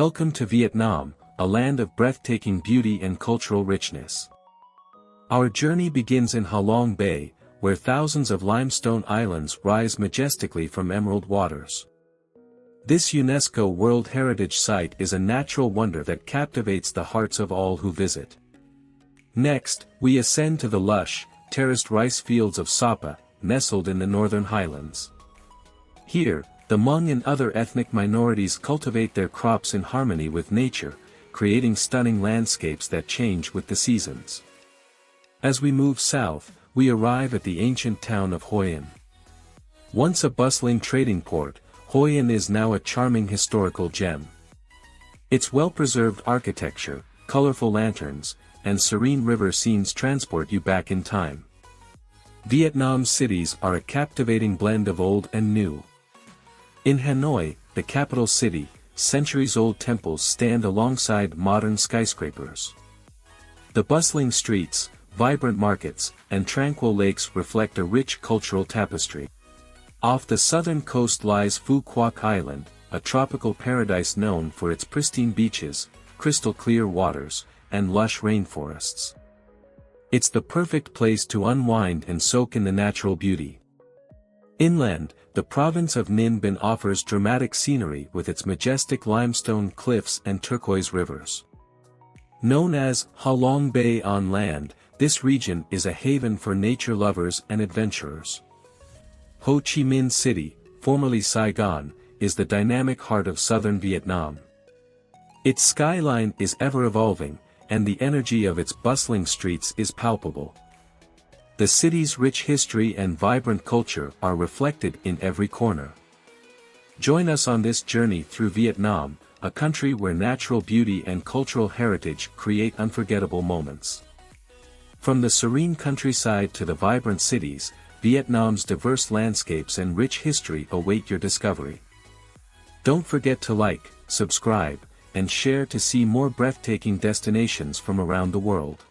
Welcome to Vietnam, a land of breathtaking beauty and cultural richness. Our journey begins in Ha Long Bay, where thousands of limestone islands rise majestically from emerald waters. This UNESCO World Heritage Site is a natural wonder that captivates the hearts of all who visit. Next, we ascend to the lush, terraced rice fields of Sapa, nestled in the northern highlands. Here, the Hmong and other ethnic minorities cultivate their crops in harmony with nature, creating stunning landscapes that change with the seasons. As we move south, we arrive at the ancient town of Hoi An. Once a bustling trading port, Hoi An is now a charming historical gem. Its well-preserved architecture, colorful lanterns, and serene river scenes transport you back in time. Vietnam's cities are a captivating blend of old and new. In Hanoi, the capital city, centuries-old temples stand alongside modern skyscrapers. The bustling streets, vibrant markets, and tranquil lakes reflect a rich cultural tapestry. Off the southern coast lies Phu Quoc Island, a tropical paradise known for its pristine beaches, crystal-clear waters, and lush rainforests. It's the perfect place to unwind and soak in the natural beauty. Inland, the province of Ninh Binh offers dramatic scenery with its majestic limestone cliffs and turquoise rivers. Known as Ha Long Bay on land, this region is a haven for nature lovers and adventurers. Ho Chi Minh City, formerly Saigon, is the dynamic heart of southern Vietnam. Its skyline is ever-evolving, and the energy of its bustling streets is palpable. The city's rich history and vibrant culture are reflected in every corner. Join us on this journey through Vietnam, a country where natural beauty and cultural heritage create unforgettable moments. From the serene countryside to the vibrant cities, Vietnam's diverse landscapes and rich history await your discovery. Don't forget to like, subscribe, and share to see more breathtaking destinations from around the world.